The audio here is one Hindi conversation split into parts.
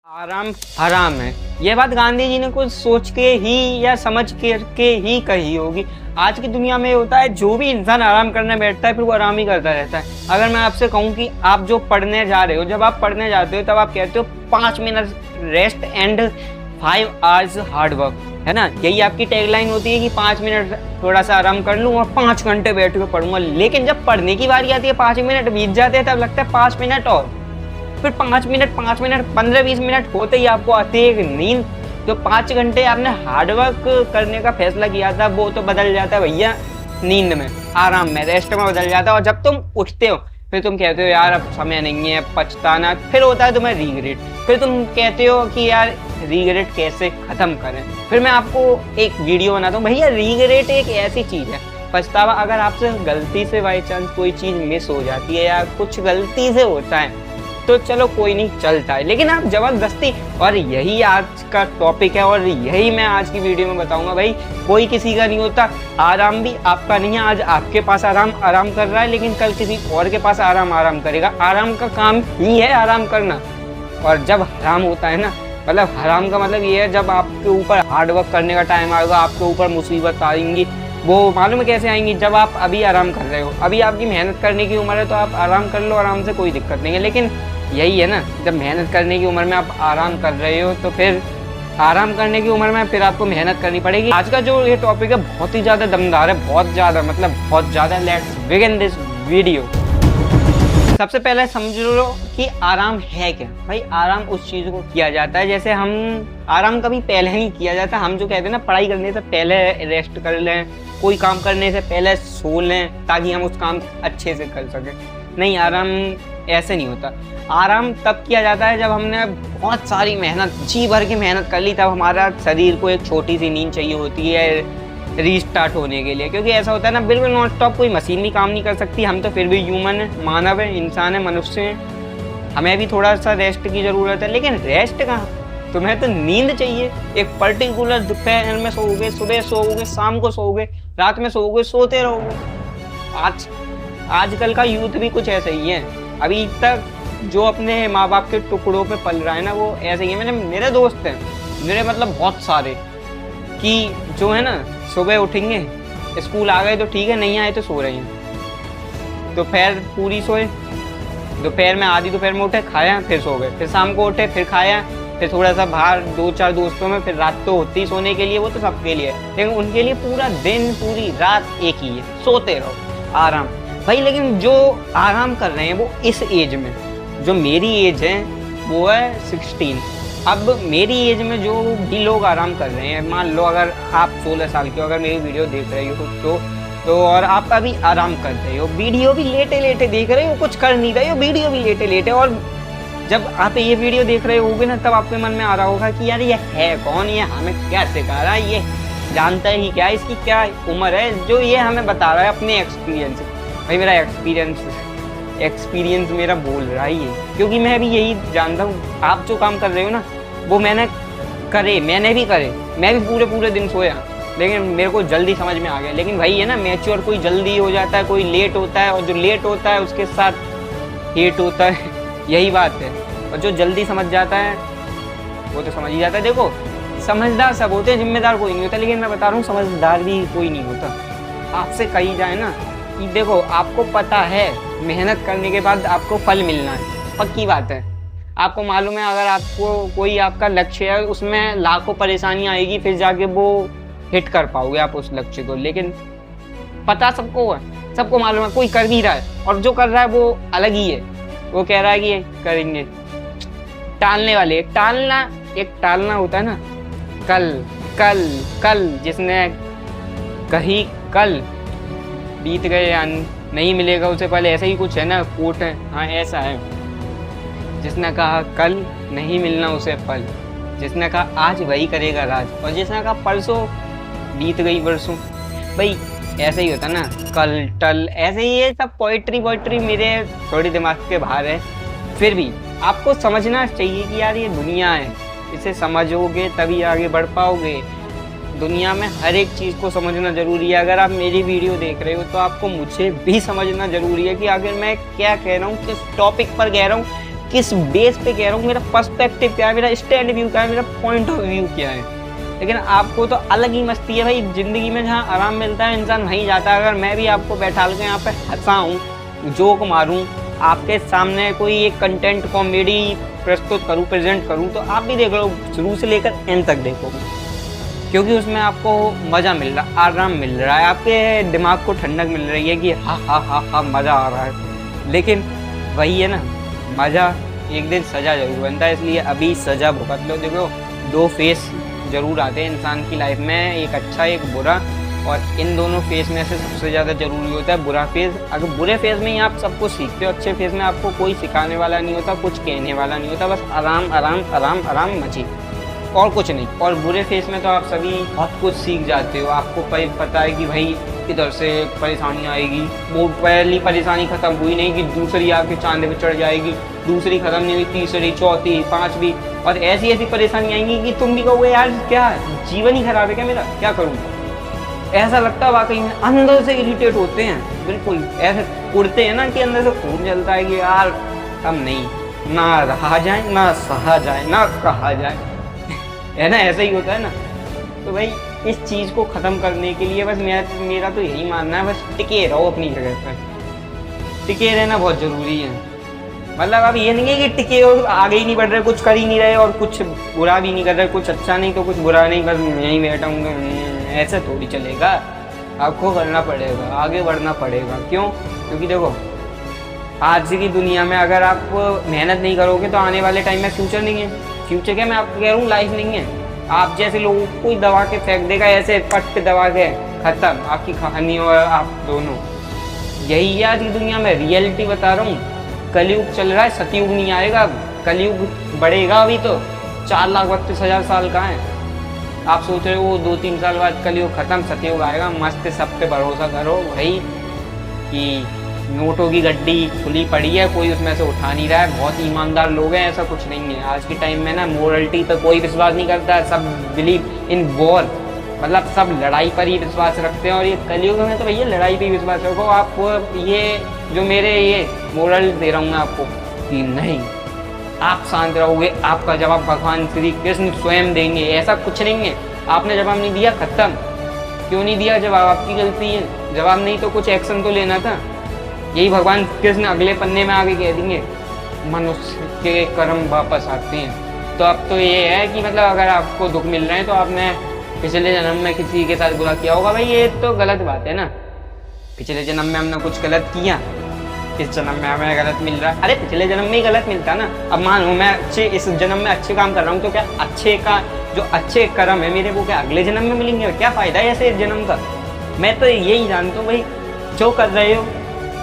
आराम हराम है। यह बात गांधी जी ने कुछ सोच के ही या समझ के ही कही होगी। आज की दुनिया में होता है जो भी इंसान आराम करने बैठता है फिर वो आराम ही करता रहता है। अगर मैं आपसे कहूँ कि आप जो पढ़ने जा रहे हो, जब आप पढ़ने जाते हो तब आप कहते हो 5 minute rest and 5 hours hard work, है ना। यही आपकी टैगलाइन होती है कि 5 मिनट थोड़ा सा आराम कर लूँ और 5 घंटे बैठ के पढ़ूंगा। लेकिन जब पढ़ने की बारी आती है 5 मिनट बीत जाते हैं, तब लगता है 5 मिनट और, फिर 5 मिनट 15-20 मिनट होते ही आपको आती है एक नींद। तो 5 घंटे आपने हार्डवर्क करने का फैसला किया था वो तो बदल जाता है भैया नींद में, आराम में, रेस्ट में बदल जाता है। और जब तुम उठते हो फिर तुम कहते हो यार अब समय नहीं है, पछताना, फिर होता है तुम्हें रीग्रेट। फिर तुम कहते हो कि यार रीग्रेट कैसे खत्म करें। फिर मैं आपको एक वीडियो बनाता हूँ। भैया रीग्रेट एक ऐसी चीज है, पछतावा, अगर आपसे गलती से बाई चांस कोई चीज मिस हो जाती है या कुछ गलती से होता है तो चलो कोई नहीं, चलता है। लेकिन आप जबरदस्ती, और यही आज का टॉपिक है और यही मैं आज की वीडियो में बताऊंगा। भाई कोई किसी का नहीं होता, आराम भी आपका नहीं है। आज आपके पास आराम कर रहा है, लेकिन कल किसी और के पास आराम करेगा। आराम का काम ही है आराम करना। और जब हराम होता है ना, मतलब हराम का मतलब ये है जब आपके ऊपर हार्डवर्क करने का टाइम आएगा, आपके ऊपर मुसीबत आएंगी। वो मालूम है कैसे आएंगी? जब आप अभी आराम कर रहे हो, अभी आपकी मेहनत करने की उम्र है तो आप आराम कर लो, आराम से कोई दिक्कत नहीं है। लेकिन यही है ना, जब मेहनत करने की उम्र में आप आराम कर रहे हो तो फिर आराम करने की उम्र में फिर आपको मेहनत करनी पड़ेगी। आज का जो ये टॉपिक है बहुत ही ज़्यादा दमदार है, बहुत ज़्यादा, मतलब बहुत ज़्यादा। Let's begin this video. सबसे पहले समझ लो कि आराम है क्या। भाई आराम उस चीज़ को किया जाता है, जैसे हम आराम कभी पहले नहीं किया जाता। हम जो कहते हैं ना पढ़ाई करने से पहले रेस्ट कर लें, कोई काम करने से पहले सो लें ताकि हम उस काम अच्छे से कर सकें। नहीं, आराम ऐसे नहीं होता। आराम तब किया जाता है जब हमने बहुत सारी मेहनत, जी भर की मेहनत कर ली, तब हमारा शरीर को एक छोटी सी नींद चाहिए होती है रीस्टार्ट होने के लिए। क्योंकि ऐसा होता है ना, बिल्कुल नॉन स्टॉप कोई मशीन भी काम नहीं कर सकती। हम तो फिर भी ह्यूमन है, मानव है, इंसान है, मनुष्य है। हमें भी थोड़ा सा रेस्ट की ज़रूरत है। लेकिन रेस्ट कहाँ, तुम्हें तो नींद चाहिए। एक पर्टिकुलर दोपहर में सोओगे, सुबह सोओगे, शाम को सोओगे, रात में सोओगे, सोते रहोगे। आजकल का यूथ भी कुछ ऐसे ही है। अभी तक जो अपने माँ बाप के टुकड़ों पे पल रहा है ना, वो ऐसे ही है। मेरे दोस्त हैं, मेरे मतलब बहुत सारे, कि जो है ना सुबह उठेंगे, स्कूल आ गए तो ठीक है, नहीं आए तो सो रहे हैं। दोपहर पूरी सोए, दोपहर में आधी दोपहर में उठे, खाया, फिर सो गए, फिर शाम को उठे, फिर खाया, फिर थोड़ा सा बाहर 2-4 दोस्तों में, फिर रात तो होती सोने के लिए, वो तो सबके लिए है। लेकिन उनके लिए पूरा दिन पूरी रात एक ही है, सोते रहो, आराम। भाई लेकिन जो आराम कर रहे हैं वो इस एज में, जो मेरी एज है वो है 16। अब मेरी एज में जो भी लोग आराम कर रहे हैं, मान लो अगर आप 16 साल के हो, अगर मेरी वीडियो देख रहे हो तो और आप अभी आराम कर रहे हो, वीडियो भी लेटे लेटे देख रहे हो, कुछ कर नहीं रहे हो, वीडियो भी लेटे लेटे, और जब आप ये वीडियो देख रहे होगे ना तब आपके मन में आ रहा होगा कि यार ये है कौन, ये हमें क्या सिखा रहा है, ये जानता ही क्या, इसकी क्या उम्र है जो ये हमें बता रहा है अपने एक्सपीरियंस से। भाई मेरा एक्सपीरियंस मेरा बोल रहा है ये, क्योंकि मैं भी यही जानता हूँ। आप जो काम कर रहे हो ना वो मैंने भी करे, मैं भी पूरे दिन सोया, लेकिन मेरे को जल्दी समझ में आ गया। लेकिन भाई है ना, मैच्योर कोई जल्दी हो जाता है, कोई लेट होता है, और जो लेट होता है उसके साथ हेट होता है, यही बात है। और जो जल्दी समझ जाता है वो तो समझ ही जाता है। देखो समझदार सब होते हैं, जिम्मेदार कोई नहीं होता। लेकिन मैं बता रहा हूँ समझदार भी कोई नहीं होता। आपसे कही जाए ना कि देखो आपको पता है मेहनत करने के बाद आपको फल मिलना है, पक्की बात है। आपको मालूम है अगर आपको कोई आपका लक्ष्य है, उसमें लाखों परेशानियां आएगी, फिर जाके वो हिट कर पाओगे आप उस लक्ष्य को। लेकिन पता सबको है, सबको मालूम है, कोई कर भी रहा है, और जो कर रहा है वो अलग ही है। वो कह रहा है कि करेंगे, टालने वाले, एक टालना होता है ना, कल जिसने कही कल बीत गए या नहीं मिलेगा उसे पहले, ऐसा ही कुछ है ना, कोट है, हाँ ऐसा है। जिसने कहा कल नहीं मिलना उसे पल, जिसने कहा आज वही करेगा राज, और जिसने कहा परसों बीत गई बरसों। भाई ऐसे ही होता ना, कल टल, ऐसे ही है सब। पोइट्री मेरे थोड़ी दिमाग के बाहर है। फिर भी आपको समझना चाहिए कि यार ये दुनिया है, इसे समझोगे तभी आगे बढ़ पाओगे। दुनिया में हर एक चीज़ को समझना ज़रूरी है। अगर आप मेरी वीडियो देख रहे हो तो आपको मुझे भी समझना ज़रूरी है कि आखिर मैं क्या कह रहा हूँ, किस टॉपिक पर कह रहा हूँ, किस बेस पे कह रहा हूँ, मेरा पर्सपेक्टिव क्या है, मेरा स्टैंड व्यू क्या है, मेरा पॉइंट ऑफ व्यू क्या है। लेकिन आपको तो अलग ही मस्ती है भाई, जिंदगी में जहाँ आराम मिलता है इंसान वहीं जाता है। अगर मैं भी आपको बैठा के यहाँ पे हंसाऊँ, जोक मारूँ, आपके सामने कोई एक कंटेंट कॉमेडी प्रस्तुत करूँ, प्रेजेंट करूँ, तो आप भी देख लो, शुरू से लेकर एंड तक देखो, क्योंकि उसमें आपको मज़ा मिल रहा है, आराम मिल रहा है, आपके दिमाग को ठंडक मिल रही है कि हाँ मज़ा आ रहा है। लेकिन वही है ना, मज़ा एक दिन सजा जरूर बनता है, इसलिए अभी सजा भुगत लो। देखो, दो फेस ज़रूर आते हैं इंसान की लाइफ में, एक अच्छा एक बुरा, और इन दोनों फेस में से सबसे ज़्यादा ज़रूरी होता है बुरा फेस। अगर बुरे फेस में ही आप सब कुछ सीखते हो, अच्छे फेस में आपको कोई सिखाने वाला नहीं होता, कुछ कहने वाला नहीं होता, बस आराम आराम आराम आराम मची, और कुछ नहीं। और बुरे फेस में तो आप सभी बहुत कुछ सीख जाते हो, आपको पता है कि भाई इधर से परेशानी आएगी, वो पहली परेशानी ख़त्म हुई नहीं कि दूसरी आके चांद पे चढ़ जाएगी, दूसरी ख़त्म नहीं हुई, तीसरी, चौथी, पांचवी, और ऐसी ऐसी परेशानी आएंगी कि तुम भी कहोगे यार क्या जीवन ही खराब है क्या मेरा, क्या करूँ। ऐसा लगता है वाकई में, अंदर से इरिटेट होते हैं, बिल्कुल ऐसे उड़ते हैं ना कि अंदर से खून जलता है कि यार हम नहीं, ना रहा जाए, ना सहा जाए, ना कहा जाए, है ना, ऐसा ही होता है ना। तो भाई इस चीज़ को ख़त्म करने के लिए बस मेरा तो यही मानना है, बस टिके रहो अपनी जगह पर, टिके रहना बहुत ज़रूरी है। मतलब अब ये नहीं है कि टिके और आगे ही नहीं बढ़ रहे, कुछ कर ही नहीं रहे और कुछ बुरा भी नहीं कर रहे, कुछ अच्छा नहीं तो कुछ बुरा नहीं, बस यहीं बैठा हूँ, ऐसे थोड़ी चलेगा। आपको करना पड़ेगा, आगे बढ़ना पड़ेगा। क्यों? क्योंकि देखो, आज की दुनिया में अगर आप मेहनत नहीं करोगे तो आने वाले टाइम में फ्यूचर नहीं है। फ्यूचर क्या, मैं आपको कह रहा हूँ, लाइफ नहीं है। आप जैसे लोगों को कोई दबा के फेंक देगा, ऐसे पट पे दबा के, खत्म आपकी कहानी और आप दोनों। यही है आज की दुनिया में, रियलिटी बता रहा हूँ। कलयुग चल रहा है, सतयुग नहीं आएगा, कलयुग बढ़ेगा। अभी तो 4,32,000 साल का है, आप सोच रहे हो 2-3 साल बाद कलयुग खत्म, सतयुग आएगा। मस्त सब पे भरोसा करो भाई कि नोटों की गड्डी खुली पड़ी है, कोई उसमें से उठा नहीं रहा है, बहुत ईमानदार लोग हैं, ऐसा कुछ नहीं है। आज के टाइम में ना मोरलिटी पर कोई विश्वास नहीं करता है, सब बिलीव इन वॉर, मतलब सब लड़ाई पर ही विश्वास रखते हैं। और ये कलयुग में तो भैया लड़ाई पर ही विश्वास रखो। आपको ये जो मेरे ये मोरल दे रहा हूँ मैं आपको कि नहीं, आप शांत रहोगे, आपका जवाब भगवान श्री कृष्ण स्वयं देंगे। ऐसा कुछ नहीं है, आपने जवाब नहीं दिया, खत्म। क्यों नहीं दिया जवाब? आपकी गलती है। जवाब नहीं तो कुछ एक्शन तो लेना था। यही भगवान कृष्ण अगले पन्ने में आगे कह देंगे, मनुष्य के कर्म वापस आते हैं। तो अब तो ये है कि मतलब अगर आपको दुख मिल रहे हैं तो आपने पिछले जन्म में किसी के साथ बुरा किया होगा। भाई ये तो गलत बात है ना, पिछले जन्म में हमने कुछ गलत किया, इस जन्म में हमें गलत मिल रहा है। अरे पिछले जन्म में ही गलत मिलता ना। अब मानो मैं इस जन्म में अच्छे काम कर रहा हूँ, तो क्या अच्छे का जो अच्छे कर्म है मेरे को क्या अगले जन्म में मिलेंगे? क्या फ़ायदा है ऐसे जन्म का? मैं तो यही जानता हूँ भाई, जो कर रहे हो,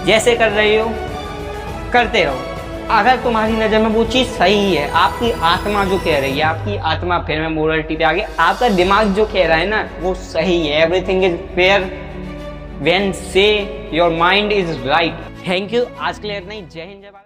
जैसे कर रहे हो, करते रहो। अगर तुम्हारी नज़र में वो चीज़ सही है, आपकी आत्मा जो कह रही है, आपकी आत्मा, फिर मैं मोरलिटी पे आगे, आपका दिमाग जो कह रहा है ना वो सही है, एवरीथिंग इज फेयर व्हेन से your mind is right. Thank you. आज के लिए इतना ही। जय हिंद, जय भारत।